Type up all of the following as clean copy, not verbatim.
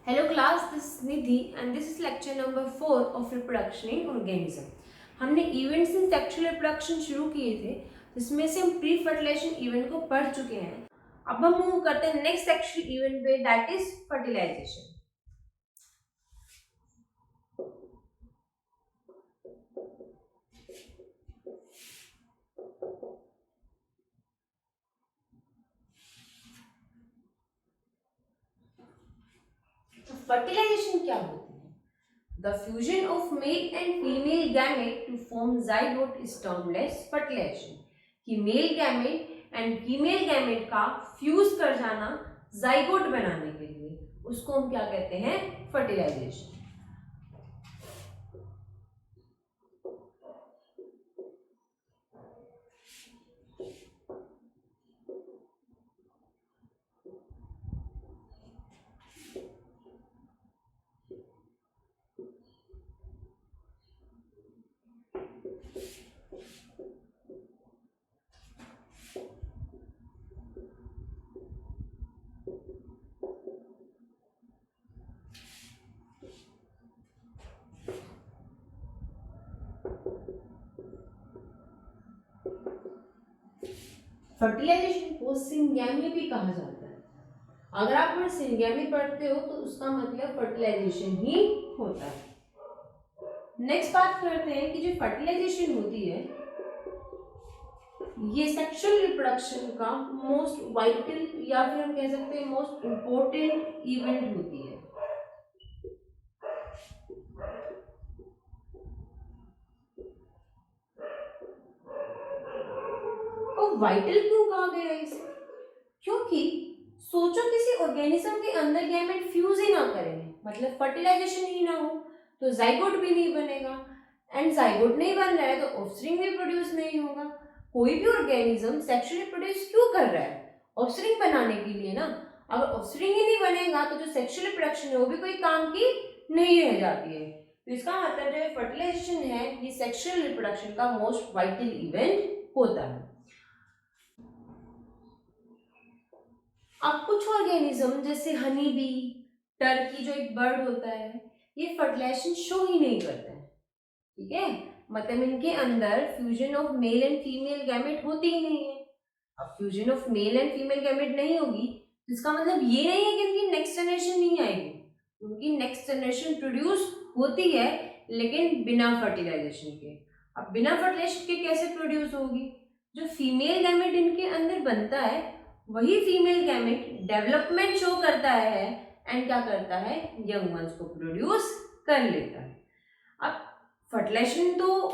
Hello class, this is Nidhi and this is lecture number 4 of reproduction in organism. हमने events in sexual reproduction शुरू किए थे जिसमें से हम प्री फर्टिलाइजेशन इवेंट को पढ़ चुके हैं. अब हम मूव करते हैं नेक्स्ट सेक्सुअल इवेंट पे, दैट इज फर्टिलाइजेशन. फर्टिलाइजेशन क्या होती है? The fusion of male and female gamete to form zygote is termed as fertilisation. कि male gamete and female gamete का फ्यूज कर जाना जाइगोट बनाने के लिए, उसको हम क्या कहते हैं? फर्टिलाइजेशन. फर्टिलाइजेशन को सिंगैमी भी कहा जाता है. अगर आप सिंगैमी पढ़ते हो तो उसका मतलब फर्टिलाइजेशन ही होता है. नेक्स्ट बात करते हैं कि जो फर्टिलाइजेशन होती है ये सेक्सुअल रिप्रोडक्शन का मोस्ट वाइटल या फिर हम कह सकते हैं मोस्ट इंपॉर्टेंट इवेंट होती है. और वाइटल क्यों कहा गया है इसे? क्योंकि सोचो किसी ऑर्गेनिज्म के अंदर गैमेट फ्यूज ही ना करें, मतलब फर्टिलाइजेशन ही ना हो तो जाइगोट भी नहीं बनेगा, एंड जाइगोट नहीं बन रहा है तो ऑफस्प्रिंग भी प्रोड्यूस नहीं होगा. कोई भी ऑर्गेनिज्म सेक्सुअली प्रोड्यूस क्यों कर रहा है? ऑफस्प्रिंग बनाने के लिए ना. अगर ऑफस्प्रिंग ही नहीं बनेगा तो जो सेक्सुअल रिप्रोडक्शन है वो भी कोई काम की नहीं रह जाती है. तो इसका मतलब जो फर्टिलाइजेशन है ये सेक्सुअल रिप्रोडक्शन का मोस्ट वाइटल इवेंट होता है. अब कुछ ऑर्गेनिज्म जैसे हनी बी, टर्की जो एक बर्ड होता है, ये फर्टिलाइजेशन शो ही नहीं करता है. ठीक है, मतलब इनके अंदर fusion of male and female gamete होती ही नहीं है. अब fusion of male and female gamete नहीं होगी तो इसका मतलब ये नहीं है कि उनकी नेक्स्ट जनरेशन नहीं आएगी. उनकी नेक्स्ट जनरेशन प्रोड्यूस होती है लेकिन बिना फर्टिलाइजेशन के. अब बिना फर्टिलाइजेशन के कैसे प्रोड्यूस होगी? जो फीमेल गैमेट इनके अंदर बनता है वही फीमेल गैमेट डेवलपमेंट शो करता है एंड क्या करता है? यंग वंस को प्रोड्यूस कर लेता है. अब फर्टिलाइजेशन तो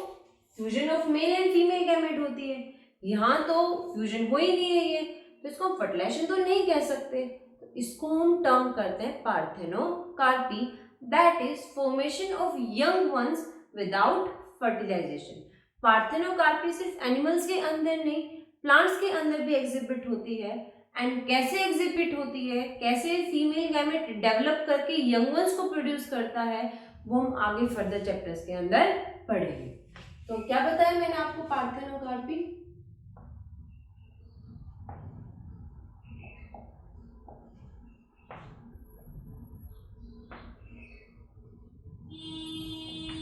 fusion of male and female gamete होती है, यहाँ तो फ्यूजन हो ही नहीं रही है तो इसको हम फर्टिलाइजेशन तो नहीं कह सकते. तो इसको हम टर्म करते हैं parthenocarpy, that is formation of young ones without fertilisation. Parthenocarpy सिर्फ एनिमल्स के अंदर नहीं, प्लांट्स के अंदर भी एग्जिबिट होती है. एंड कैसे एग्जिबिट होती है, कैसे फीमेल गैमेट डेवलप करके यंग वंस को प्रोड्यूस करता है, वो हम आगे फर्दर चैप्टर्स के अंदर पढ़ेंगे. तो क्या बताया मैंने आपको parthenocarpy?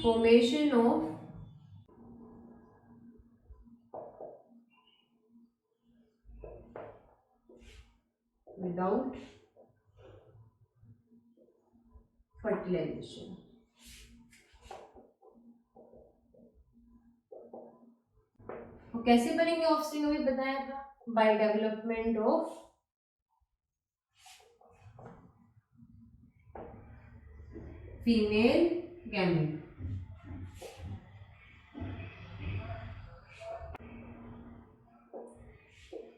Formation of without fertilisation. तो कैसे बनेंगे ऑफस्प्रिंग अभी बताया था, by development of female gamete.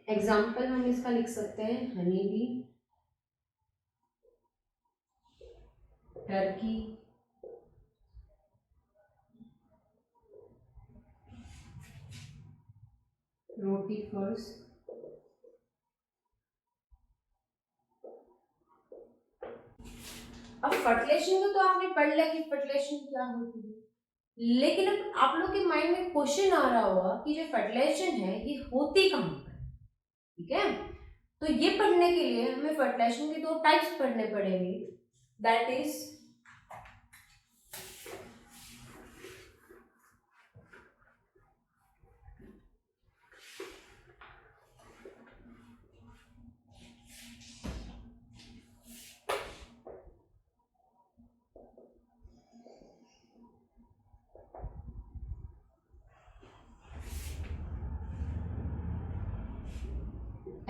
Example हम इसका लिख सकते हैं हनी बी, टर्की, रोटीफर्स, अब फर्टिलाइजेशन को तो आपने पढ़ लिया कि फर्टिलाइजेशन क्या होती है, लेकिन अब आप लोग के माइंड में क्वेश्चन आ रहा होगा कि जो फर्टिलाइजेशन है ये होती कहाँ पर है. ठीक है, तो ये पढ़ने के लिए हमें फर्टिलाइजेशन के दो टाइप्स पढ़ने पड़ेंगे. That is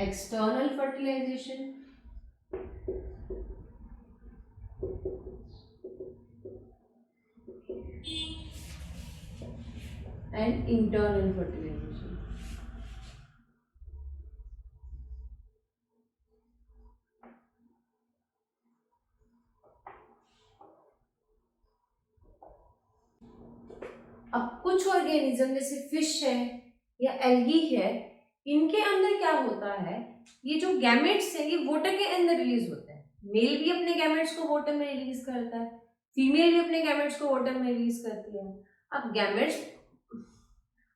external fertilization and internal fertilization. अब कुछ ऑर्गेनिज्म जैसे फिश है या एल्गी है, इनके अंदर क्या होता है, ये जो गैमेट्स है ये वाटर के अंदर रिलीज होते हैं। मेल भी अपने गैमेट्स को वाटर में रिलीज करता है, फीमेल भी अपने गैमेट्स को वाटर में रिलीज करती है।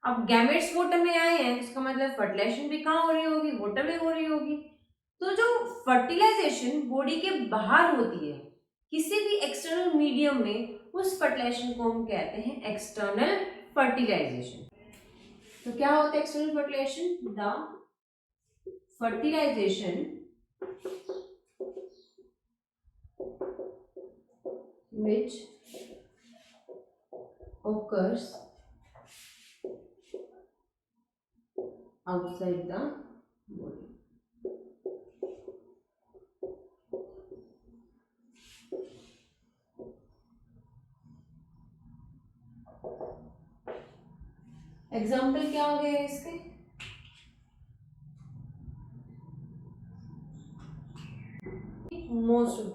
अब गैमेट्स वाटर में आए हैं, इसका मतलब फर्टिलाइजेशन भी कहाँ हो रही होगी, वाटर में हो रही होगी। तो जो फर्टिलाइजेशन बॉडी के बाहर होती है किसी भी एक्सटर्नल मीडियम में, उस फर्टिलाइजेशन को हम कहते हैं एक्सटर्नल फर्टिलाइजेशन। तो क्या होता है external fertilisation? The fertilisation which occurs outside the body. Example क्या हो गया इसके? Most of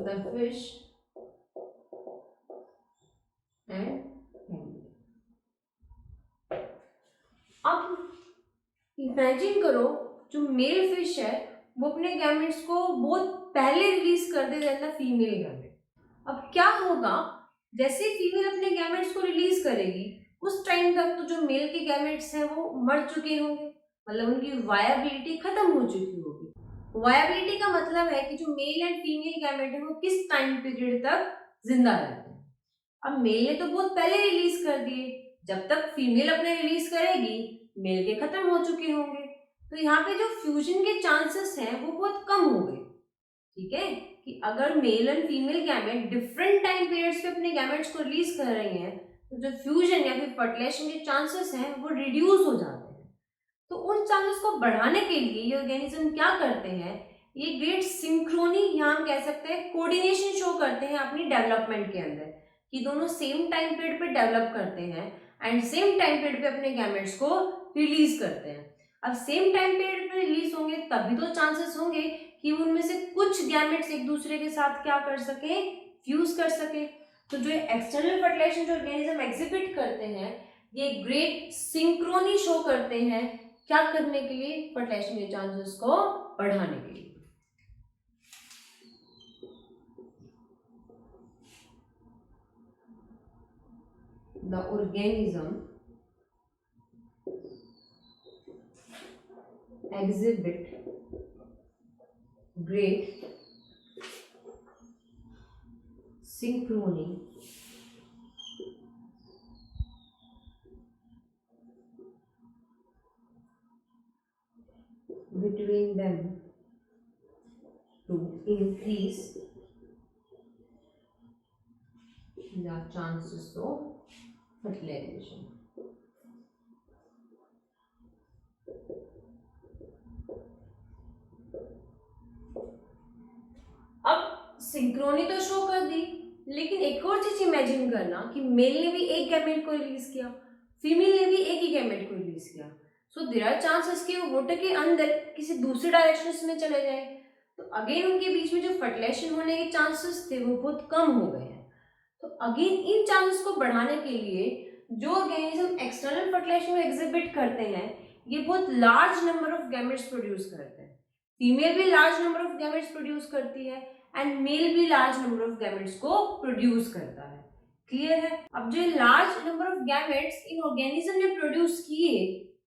the fish and family. अब इमेजिन करो जो मेल फिश है वो अपने गैमेट्स को बहुत पहले रिलीज कर दे देता फीमेल गैमेट। अब क्या होगा, जैसे फीमेल अपने गैमेट्स को रिलीज करेगी उस टाइम तक तो जो मेल के गैमेट्स हैं वो मर चुके होंगे, मतलब उनकी वायबिलिटी खत्म हो चुकी होगी। वायबिलिटी का मतलब है कि जो मेल एंड फीमेल गैमेट है वो किस टाइम पीरियड तक जिंदा रहते हैं। अब मेल ने तो बहुत पहले रिलीज कर दिए, जब तक फीमेल अपने रिलीज करेगी मेल के खत्म हो चुके होंगे। तो यहाँ पे जो फ्यूजन के चांसेस हैं वो बहुत कम हो गए। ठीक है, कि अगर mail and female gamete different time periods पे अपने गैमेट्स को रिलीज कर रहे हैं तो जो फ्यूजन या फिर फर्टिलाइजेशन के चांसेस हैं वो रिड्यूस हो जाते हैं। तो उन चांसेस को बढ़ाने के लिए ये ऑर्गेनिज्म क्या करते हैं, ये ग्रेट सिंक्रोनी, यहाँ हम कह सकते हैं कोऑर्डिनेशन शो करते हैं अपनी डेवलपमेंट के अंदर, कि दोनों सेम टाइम पीरियड पे डेवलप करते हैं एंड सेम टाइम पीरियड पे अपने गैमेट्स को रिलीज करते हैं। अब सेम टाइम पीरियड पे रिलीज होंगे तभी तो चांसेस होंगे कि उनमें से कुछ गैमेट्स एक दूसरे के साथ क्या कर सके, फ्यूज कर सके। तो जो एक्सटर्नल फर्टिलाइजेशन जो ऑर्गेनिज्म एग्जिबिट करते हैं ये ग्रेट सिंक्रोनी शो करते हैं, क्या करने के लिए, फर्टिलाइजेशन के चांसेस को बढ़ाने के लिए। The organism exhibit great synchrony between them to increase the chances of fertilization. अब सिंक्रोनी तो शो कर दी, लेकिन एक और चीज इमेजिन करना कि मेल ने भी एक गैमेट को रिलीज किया, फीमेल ने भी एक ही गैमेट को रिलीज किया। सो देयर आर चांसेस कि वो वाटर के अंदर किसी दूसरे डायरेक्शन में चले जाए, तो अगेन उनके बीच में जो फर्टिलाइजेशन होने के चांसेस थे वो बहुत कम हो गए हैं। तो अगेन इन चांसेस को बढ़ाने के लिए जो ऑर्गेनिज्म एक्सटर्नल फर्टिलाइजेशन में एग्जिबिट करते हैं ये बहुत large number of gametes produce करते हैं। फीमेल भी large number of gametes produce करती है एंड मेल भी लार्ज नंबर ऑफ गैमेट्स को प्रोड्यूस करता है। क्लियर है? अब जो large number of gametes in organism ने प्रोड्यूस किए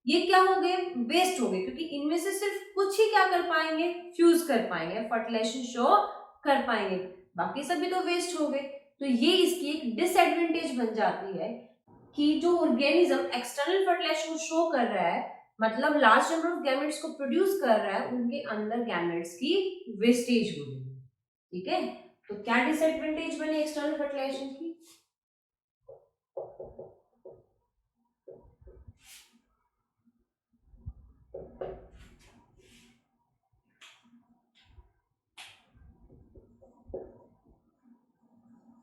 ये क्या हो गए, वेस्ट हो गए, क्योंकि इनमें से सिर्फ कुछ ही क्या कर पाएंगे, फ्यूज कर पाएंगे, फर्टिलाइजेशन शो कर पाएंगे, बाकी सभी तो वेस्ट हो गए। तो ये इसकी एक डिसएडवांटेज बन जाती है कि जो ऑर्गेनिज्म एक्सटर्नल फर्टिलाइजेशन को शो कर रहा है, मतलब लार्ज नंबर ऑफ गैमेट्स को प्रोड्यूस कर रहा है, उनके अंदर गैमेट्स की वेस्टेज हो रही है। ठीक है, तो क्या डिसएडवांटेज बने एक्सटर्नल फर्टिलाइजेशन की?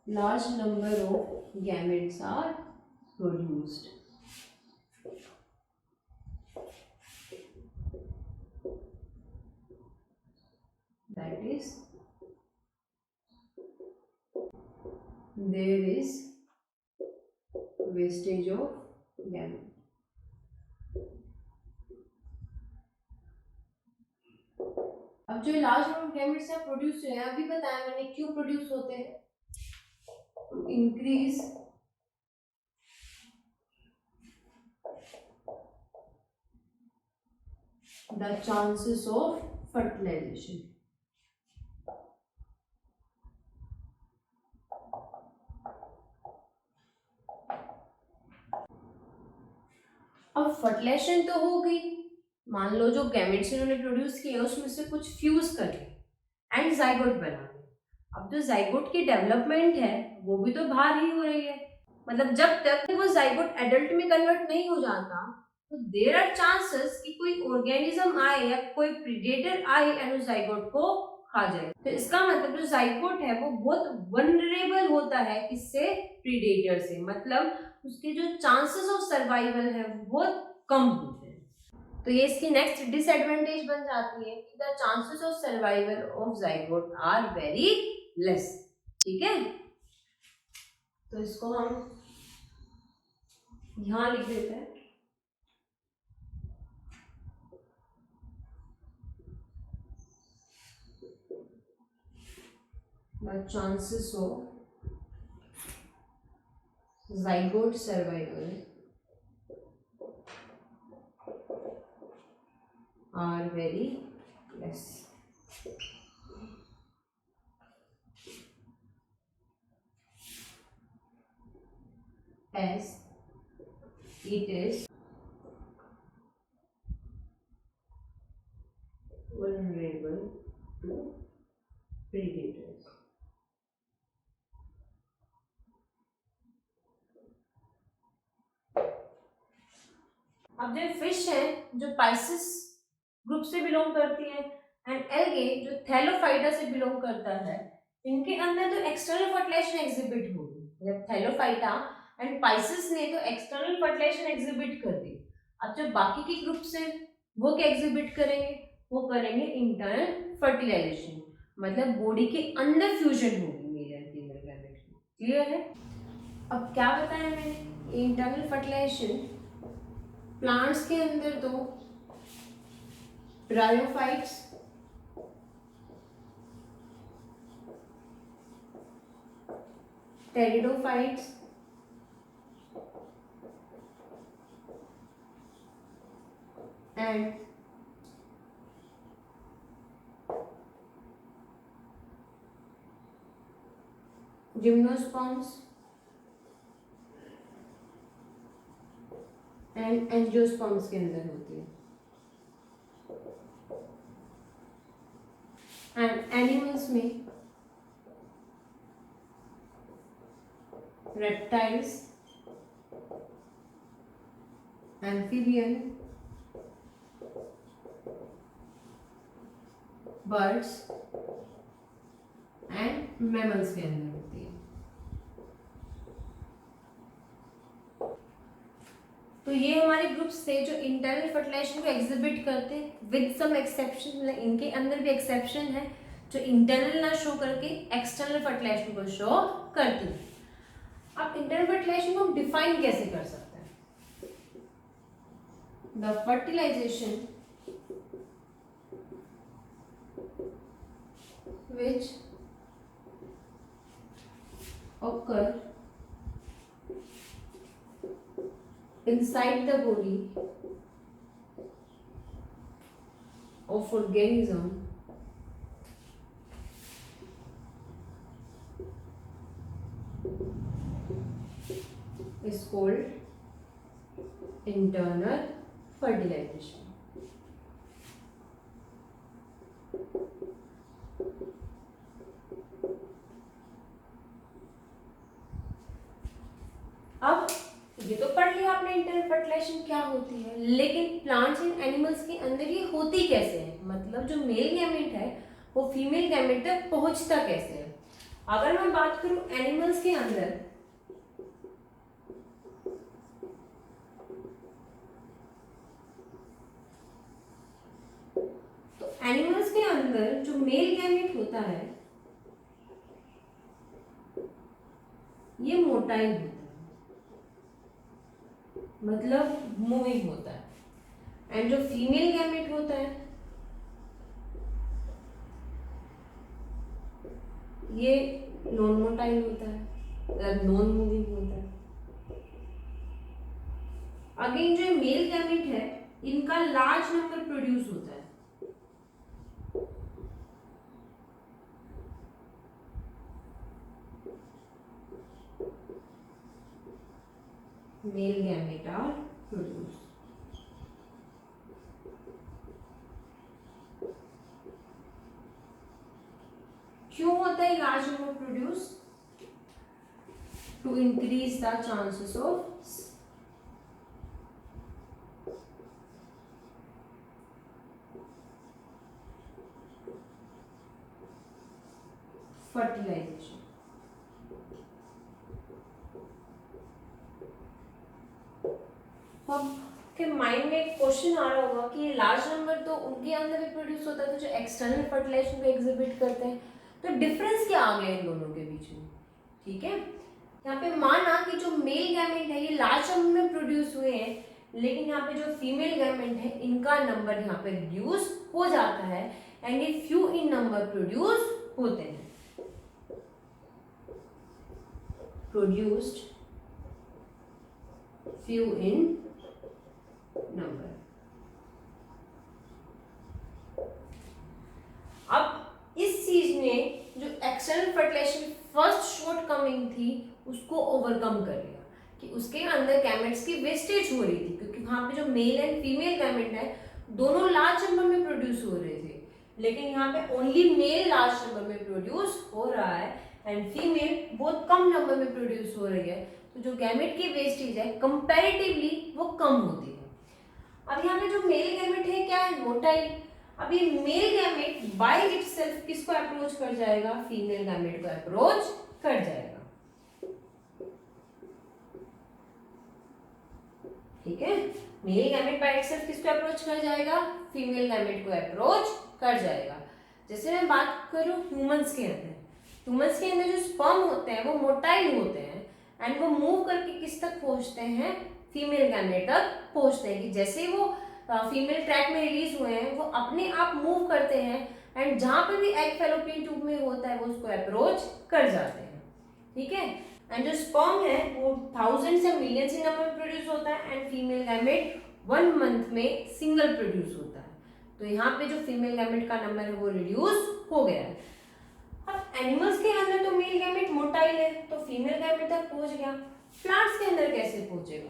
Large number of gametes are produced. That is, there is wastage of gamete. अब जो लार्ज नंबर ऑफ गैमेट्स है प्रोड्यूस हुए हैं, अभी बताया मैंने क्यों प्रोड्यूस होते हैं, increase the chances of fertilization. अब फर्टिलाइजेशन तो हो गई, मान लो जो गैमेट्स इन्होंने प्रोड्यूस किए उसमें से कुछ फ्यूज कर एंड जाइगोट बना दे। अब जो जाइगोट की डेवलपमेंट है वो भी तो बाहर ही हो रही है, मतलब जब तक वो जाइगोट एडल्ट में कन्वर्ट नहीं हो जाता तो देयर आर चांसेस कि कोई ऑर्गेनिज्म आए या कोई प्रीडेटर आए एंड उस जाइगोट को खा जाए। तो इसका मतलब जो जाइगोट है वो बहुत वनरेबल होता है किससे, प्रीडेटर से, मतलब उसके जो चांसेस ऑफ सर्वाइवल है वो बहुत कम होते हैं। तो ये इसकी नेक्स्ट डिसएडवांटेज बन जाती है कि the chances of survival of zygote are very less. ठीक है, तो इसको हम यहां लिख देते हैं, the chances of zygote survival are very less. As it is vulnerable to predators. अब जो फिश है जो पाइसिस ग्रुप से बिलोंग करती है एंड एल्गे जो थैलोफाइटा से बिलोंग करता है, इनके अंदर तो एक्सटर्नल फर्टिलाइजेशन एग्जिबिट होगी, जब थैलोफाइटा एंड पाइसिस ने तो एक्सटर्नल फर्टिलाइजेशन एग्जिबिट कर दी। अब जो बाकी के ग्रुप्स हैं वो क्या एग्जिबिट करेंगे, वो करेंगे इंटरनल फर्टिलाइजेशन, मतलब बॉडी के अंदर फ्यूजन होगी मेल एंड फीमेल गैमेट की। क्लियर है? अब क्या बताया मैंने, इंटरनल फर्टिलाइजेशन प्लांट्स के अंदर तो bryophytes, pteridophytes and gymnosperms and angiosperms के अंदर होती है। एंड एनिमल्स में reptiles, amphibian, birds and mammals के अंदर होती है। तो ये हमारे ग्रुप्स थे जो इंटरनल फर्टिलाइजेशन को एग्जिबिट करते हैं विद सम एक्सेप्शन, मतलब इनके अंदर भी एक्सेप्शन है जो इंटरनल ना शो करके एक्सटर्नल फर्टिलाइजेशन को शो करती है। अब इंटरनल फर्टिलाइजेशन को हम डिफाइन कैसे कर सकते हैं, the fertilisation which occur inside the body of organism is called internal fertilization. अब ये तो पढ़ लिया आपने इंटरनल फर्टिलाइजेशन क्या होती है, लेकिन प्लांट्स एंड एनिमल्स के अंदर ये होती कैसे है, मतलब जो मेल गैमेट है वो फीमेल गैमेट तक पहुंचता कैसे है। अगर मैं बात करूं एनिमल्स के अंदर, तो एनिमल्स के अंदर जो मेल गैमेट होता है ये मोटाइल होता है, मतलब मूविंग होता है, एंड जो फीमेल गैमेट होता है ये नॉन मोटाइल होता है, मतलब नॉन मूविंग होता है। अगेन जो मेल गैमेट है इनका लार्ज नंबर प्रोड्यूस होता है, मेल गैमेट आर प्रोड्यूस। क्यों होता है large number produce? To increase the chances of fertilisation. आपके माइंड में एक क्वेश्चन आ रहा होगा कि लार्ज नंबर तो उनके अंदर भी प्रोड्यूस होता है तो जो एक्सटर्नल फर्टिलाइजेशन को एग्जिबिट करते हैं, तो डिफरेंस क्या आ गया इन दोनों के बीच में। ठीक है, यहाँ पे माना कि जो मेल गैमेट है ये लार्ज नंबर में प्रोड्यूस हुए हैं, लेकिन यहाँ पे जो फीमेल गैमेट है इनका नंबर यहाँ पे रिड्यूस हो जाता है एंड ये फ्यू इन नंबर प्रोड्यूस होते हैं, प्रोड्यूस्ड फ्यू इन नंबर। अब इस चीज ने जो external fertilisation first shortcoming थी उसको ओवरकम कर लिया कि उसके अंदर गैमेट्स की वेस्टेज हो रही थी, क्योंकि वहां पे जो मेल एंड फीमेल गैमेट है दोनों लार्ज नंबर में प्रोड्यूस हो रहे थे, लेकिन यहाँ पे ओनली मेल लार्ज नंबर में प्रोड्यूस हो रहा है एंड फीमेल बहुत कम नंबर में प्रोड्यूस हो रही है, तो जो गैमेट की वेस्टेज है कंपैरेटिवली वो कम होती है। अब यहाँ पे जो मेल गैमेट है क्या है, मोटाइल। अब ये मेल गैमेट बाय इटसेल्फ किसको अप्रोच कर जाएगा, फीमेल गैमेट को अप्रोच कर जाएगा। ठीक है, मेल गैमेट बाय इटसेल्फ किसको अप्रोच कर जाएगा, फीमेल गैमेट को अप्रोच कर जाएगा। जैसे मैं बात करूं ह्यूमंस के अंदर जो स्पर्म होते हैं वो मोटाइल होते हैं एंड वो मूव करके किस तक पहुंचते हैं, फीमेल गैमेट तक पहुंचते हैं, कि जैसे वो फीमेल ट्रैक में रिलीज हुए हैं वो अपने आप मूव करते हैं एंड जहां पे भी एग फैलोपियन ट्यूब में होता है वो उसको अप्रोच कर जाते हैं। ठीक है, एंड जो स्पर्म है वो थाउजेंड्स या मिलियंस in नंबर में प्रोड्यूस होता है एंड फीमेल गैमेट 1 मंथ में सिंगल प्रोड्यूस होता है, तो यहाँ पे जो फीमेल गैमेट का नंबर है वो रिड्यूस हो गया है। अब एनिमल्स के अंदर तो मेल गैमेट मोटाइल है तो फीमेल गैमेट तक पहुंच गया, प्लांट्स के अंदर कैसे पहुंचेगा?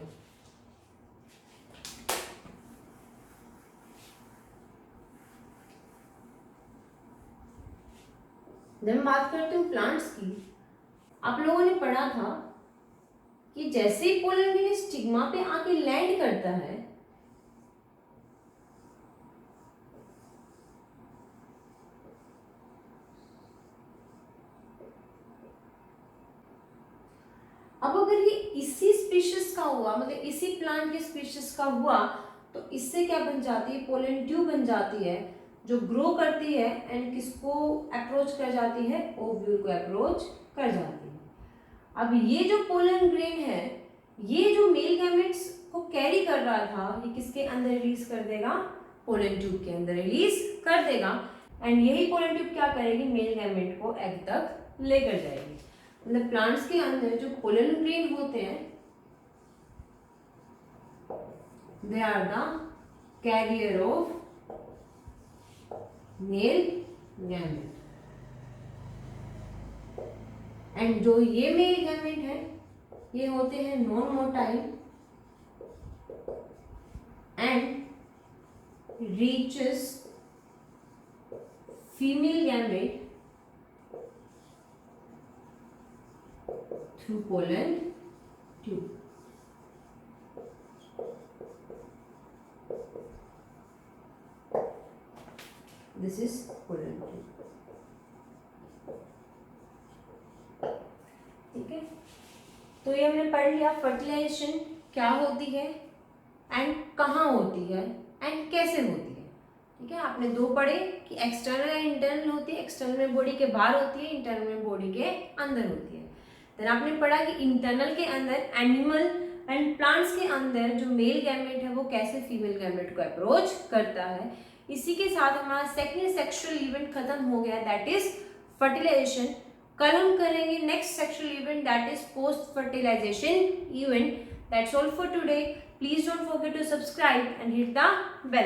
जब मैं बात करती हूँ प्लांट्स की, आप लोगों ने पढ़ा था कि जैसे ही पोलन ग्रेन स्टिग्मा पे आके लैंड करता है अब अगर ये इसी स्पीशीज का हुआ, मतलब इसी प्लांट के स्पीशीज का हुआ, तो इससे क्या बन जाती है, पोलन ट्यूब बन जाती है जो ग्रो करती है एंड किसको अप्रोच कर जाती है, ओव्यूल को अप्रोच कर जाती है। अब ये जो पोलन ग्रेन है ये जो मेल गैमेट्स को कैरी कर रहा था ये किसके अंदर रिलीज कर देगा, पोलन ट्यूब के अंदर रिलीज कर देगा एंड यही पोलन ट्यूब क्या करेगी, मेल गैमेट को एग तक लेकर जाएगी। मतलब प्लांट्स के अंदर जो पोलन ग्रेन होते हैं they are the carrier of male gamete. And जो ये मेल गैमेट है ये होते हैं non motile and reaches female gamete through pollen tube. This is pollen tube. ठीक है, तो ये हमने पढ़ लिया फर्टिलाइजेशन क्या होती है एंड कहाँ होती है एंड कैसे होती है। ठीक है, आपने दो पढ़े कि एक्सटर्नल एंड इंटरनल होती है। एक्सटर्नल में बॉडी के बाहर होती है, इंटरनल में बॉडी के अंदर होती है। देन आपने पढ़ा कि इंटरनल के अंदर एनिमल एंड प्लांट्स के अंदर जो मेल गैमेट है वो कैसे फीमेल गैमेट को अप्रोच करता है। इसी के साथ हमारा सेकेंड सेक्सुअल इवेंट खत्म हो गया, दैट इज फर्टिलाइजेशन। कल हम करेंगे next sexual event, that is post fertilisation event. That's all for today. Please don't forget to subscribe and hit the bell.